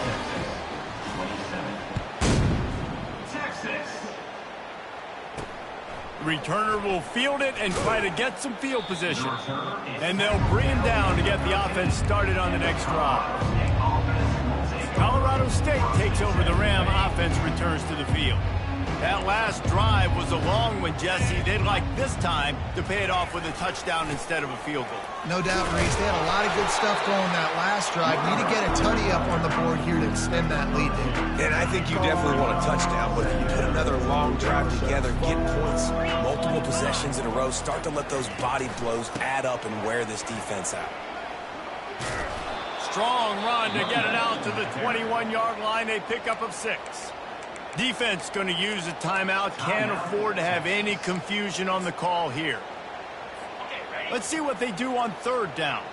Returner will field it and try to get some field position. And they'll bring him down to get the offense started on the next drive. Colorado State takes over the Ram. Offense returns to the field. That last drive was a long one, Jesse. They'd like this time to pay it off with a touchdown instead of a field goal. No doubt, Reese. They had a lot of good stuff going that last drive. Need to get a tutty up on the board here to extend that lead, David. And I think you definitely want a touchdown, but if you put another long drive together, get points, multiple possessions in a row, start to let those body blows add up and wear this defense out. Strong run to get it out to the 21-yard line. They pick up of 6. Defense going to use a timeout. Can't afford to have any confusion on the call here. Let's see what they do on 3rd down.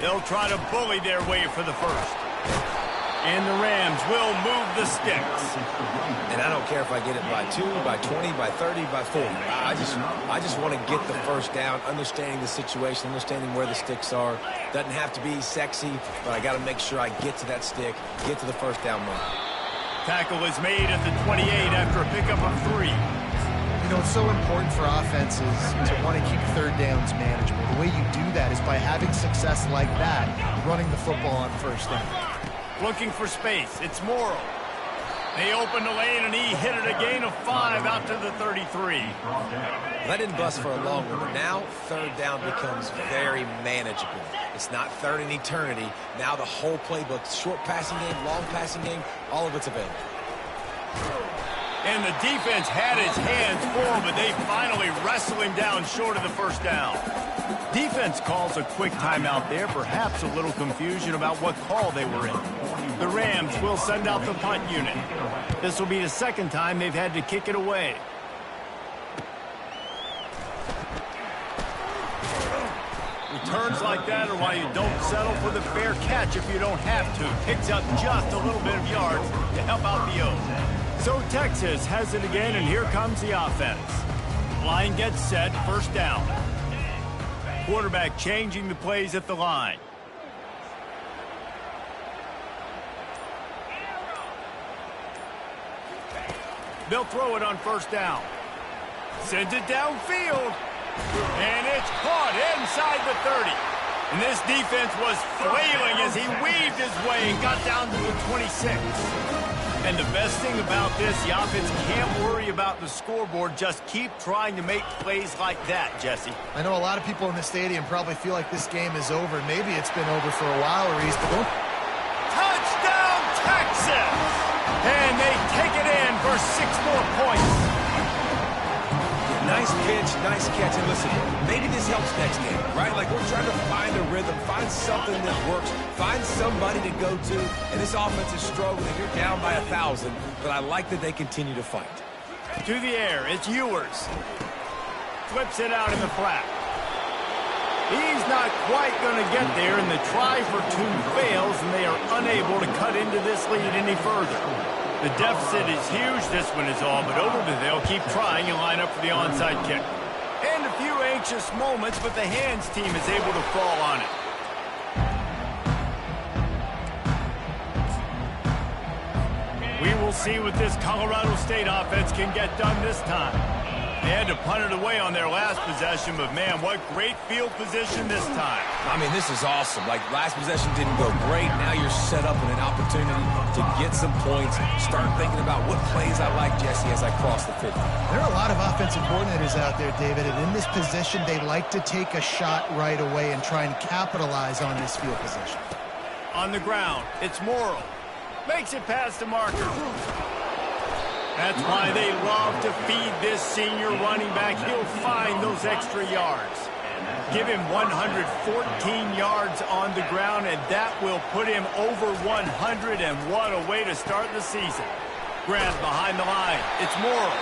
They'll try to bully their way for the first. And the Rams will move the sticks. And I don't care if I get it by 2, by 20, by 30, by 40. I just want to get the first down, understanding the situation, understanding where the sticks are. Doesn't have to be sexy, but I got to make sure I get to that stick, get to the first down mark. Tackle is made at the 28 after a pickup of 3. You know, it's so important for offenses to want to keep 3rd downs manageable. The way you do that is by having success like that, running the football on 1st down. Looking for space. It's Morrow. They open the lane, and he hit it a gain of 5 out to the 33. That didn't bust for a long one, but now 3rd down becomes very manageable. It's not 3rd in eternity. Now the whole playbook, short passing game, long passing game, all of it's available. And the defense had its hands full, but they finally wrestle him down short of the first down. Defense calls a quick timeout there, perhaps a little confusion about what call they were in. The Rams will send out the punt unit. This will be the second time they've had to kick it away. Returns like that are why you don't settle for the fair catch if you don't have to. Picks up just a little bit of yards to help out the O's. So Texas has it again, and here comes the offense. Line gets set, first down. Quarterback changing the plays at the line. They'll throw it on first down. Sends it downfield. And it's caught inside the 30. And this defense was flailing as he weaved his way and got down to the 26. And the best thing about this, the offense can't worry about the scoreboard. Just keep trying to make plays like that, Jesse. I know a lot of people in the stadium probably feel like this game is over. Maybe it's been over for a while, Reese, but don't... Touchdown, Texas! And they take it in for 6 more points. Nice pitch, nice catch. And listen, maybe this helps next game, right? Like, we're trying to find a rhythm, find something that works, find somebody to go to. And this offense is struggling. You're down by 1,000, but I like that they continue to fight. To the air, it's Ewers. Flips it out in the flat. He's not quite going to get there, and the try for 2 fails, and they are unable to cut into this lead any further. The deficit is huge. This one is all but over, but they'll keep trying and line up for the onside kick. And a few anxious moments, but the hands team is able to fall on it. We will see what this Colorado State offense can get done this time. They had to punt it away on their last possession, but man, what great field position this time. I mean, this is awesome. Like, last possession didn't go great. Now you're set up in an opportunity to get some points. Start thinking about what plays I like, Jesse, as I cross the 50. There are a lot of offensive coordinators out there, David, and in this position, they like to take a shot right away and try and capitalize on this field position. On the ground, it's Morrill. Makes it past the marker. That's why they love to feed this senior running back. He'll find those extra yards. Give him 114 yards on the ground, and that will put him over 100, and what a way to start the season. Grab behind the line. It's Morrill.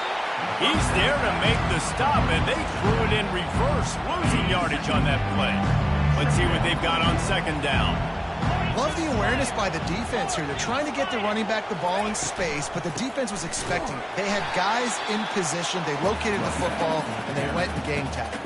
He's there to make the stop, and they threw it in reverse, losing yardage on that play. Let's see what they've got on second down. Love the awareness by the defense here. They're trying to get the running back the ball in space, but the defense was expecting it. They had guys in position, they located the football, and they went and gang tackled.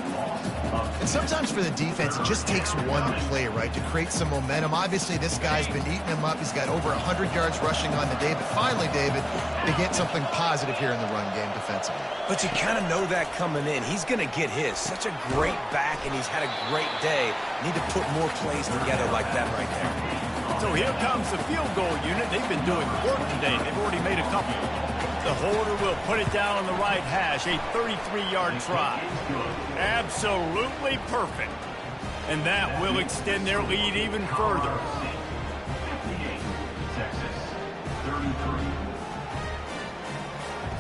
And sometimes for the defense, it just takes one play, right, to create some momentum. Obviously, this guy's been eating him up. He's got over 100 yards rushing on the day, but finally, David, they get something positive here in the run game defensively. But you kind of know that coming in. He's going to get his. Such a great back, and he's had a great day. Need to put more plays together like that right there. So here comes the field goal unit. They've been doing work today. They've already made a couple. The holder will put it down on the right hash, a 33-yard try. Absolutely perfect. And that will extend their lead even further.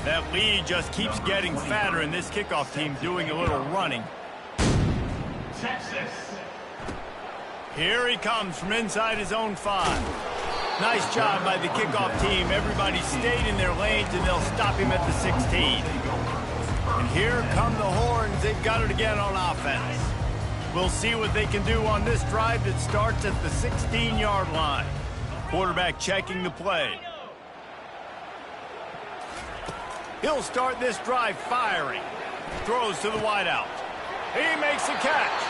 That lead just keeps getting fatter, and this kickoff team doing a little running. Texas. Here he comes from inside his own 5. Nice job by the kickoff team. Everybody stayed in their lanes, and they'll stop him at the 16. And here come the horns. They've got it again on offense. We'll see what they can do on this drive that starts at the 16-yard line. Quarterback checking the play. He'll start this drive firing. Throws to the wideout. He makes the catch.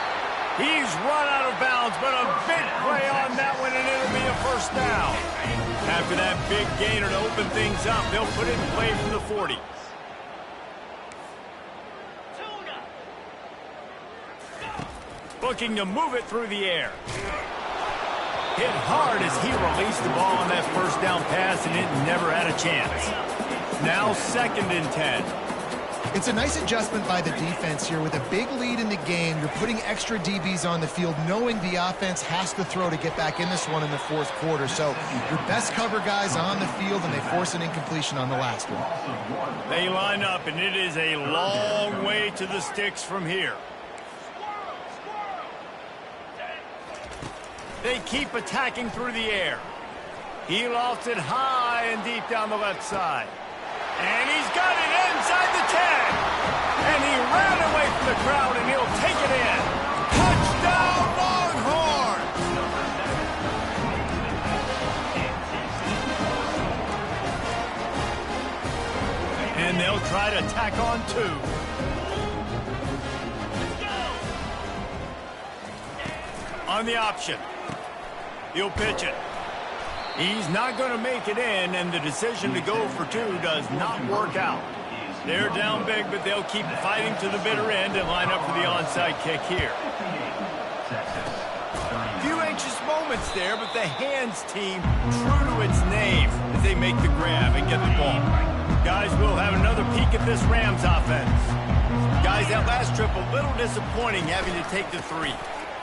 He's run out of bounds, but a big play on that one, and it'll be a first down. After that big gainer to open things up, they'll put it in play from the 40. Looking to move it through the air. Hit hard as he released the ball on that first down pass, and it never had a chance. Now 2nd and 10. It's a nice adjustment by the defense here. With a big lead in the game, you're putting extra DBs on the field, knowing the offense has to throw to get back in this one in the fourth quarter. So your best cover guys on the field, and they force an incompletion on the last one. They line up, and it is a long way to the sticks from here. They keep attacking through the air. He lofts it high and deep down the left side. And he's got it inside the 10. And he ran away from the crowd, and he'll take it in. Touchdown, Longhorns! And they'll try to tack on 2. On the option. He'll pitch it. He's not going to make it in, and the decision to go for 2 does not work out. They're down big, but they'll keep fighting to the bitter end and line up for the onside kick here. Few anxious moments there, but the hands team true to its name as they make the grab and get the ball. Guys, we'll have another peek at this Rams offense. Guys, that last trip a little disappointing having to take the 3.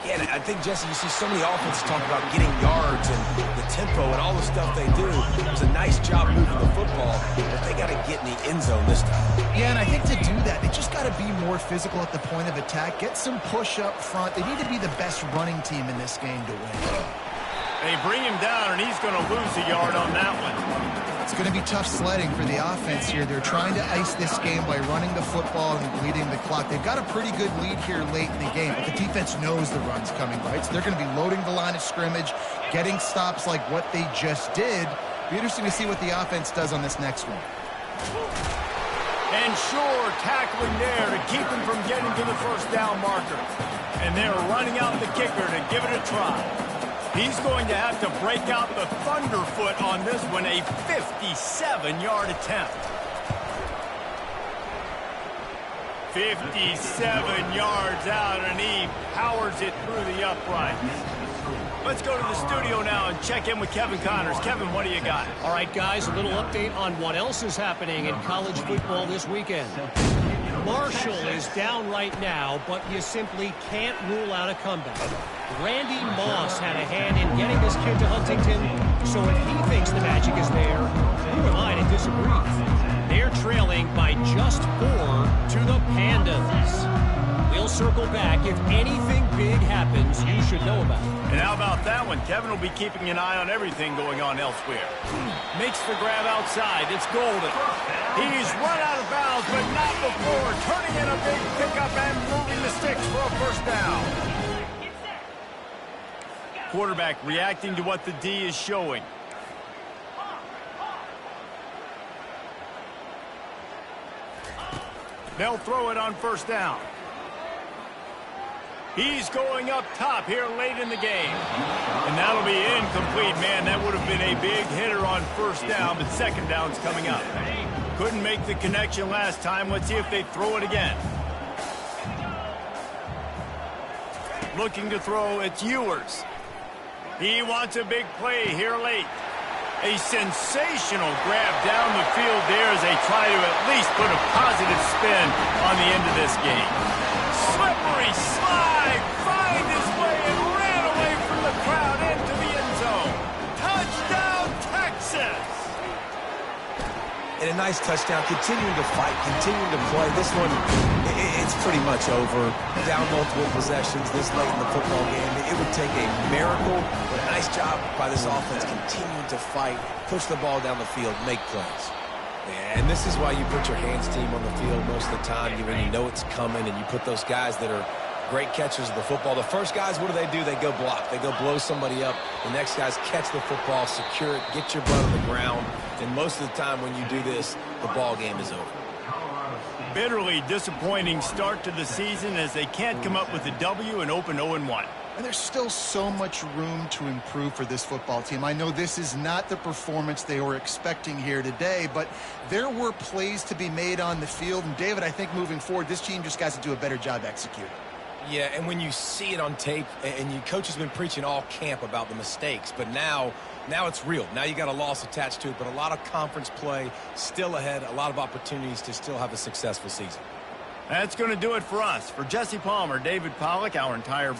Yeah, and I think, Jesse, you see so many offenses talk about getting yards and the tempo and all the stuff they do. It was a nice job moving the football, but they got to get in the end zone this time. Yeah, and I think to do that, they just got to be more physical at the point of attack, get some push up front. They need to be the best running team in this game to win. They bring him down, and he's going to lose a yard on that one. It's going to be tough sledding for the offense here. They're trying to ice this game by running the football and bleeding the clock. They've got a pretty good lead here late in the game, but the defense knows the run's coming, right? So they're going to be loading the line of scrimmage, getting stops like what they just did. Be interesting to see what the offense does on this next one. And sure, tackling there to keep him from getting to the first down marker. And they're running out the kicker to give it a try. He's going to have to break out the thunderfoot on this one, a 57-yard attempt. 57 yards out, and he powers it through the uprights. Let's go to the studio now and check in with Kevin Connors. Kevin, what do you got? All right, guys, a little update on what else is happening in college football this weekend. Marshall is down right now, but you simply can't rule out a comeback. Randy Moss had a hand in getting this kid to Huntington, so if he thinks the magic is there, who am I to disagree? They're trailing by just 4 to the Pandas. We'll circle back. If anything big happens, you should know about it. And how about that one? Kevin will be keeping an eye on everything going on elsewhere. Makes the grab outside. It's Golden. He's run out of bounds, but not before turning in a big pickup and moving the sticks for a first down. Quarterback reacting to what the D is showing. They'll throw it on first down. He's going up top here late in the game. And that'll be incomplete, man. That would have been a big hitter on first down, but second down's coming up. Couldn't make the connection last time. Let's see if they throw it again. Looking to throw, it's Ewers. He wants a big play here late. A sensational grab down the field there as they try to at least put a positive spin on the end of this game. Slippery slide, find his way and ran away from the crowd into the end zone. Touchdown, Texas! And a nice touchdown, continuing to fight, continuing to play. This one, it's pretty much over. Down multiple possessions this late in the football game. It would take a miracle, but a nice job by this offense continuing to fight, push the ball down the field, make plays. And this is why you put your hands team on the field most of the time. When you know it's coming and you put those guys that are great catchers of the football. The first guys, what do? They go block. They go blow somebody up. The next guys catch the football, secure it, get your butt on the ground. And most of the time when you do this, the ball game is over. Bitterly disappointing start to the season as they can't come up with a W and open 0-1. And there's still so much room to improve for this football team. I know this is not the performance they were expecting here today, but there were plays to be made on the field. And, David, I think moving forward, this team just got to do a better job executing. Yeah, and when you see it on tape, and your coach has been preaching all camp about the mistakes, but now it's real. Now you got a loss attached to it, but a lot of conference play still ahead, a lot of opportunities to still have a successful season. That's going to do it for us. For Jesse Palmer, David Pollack, our entire broadcast.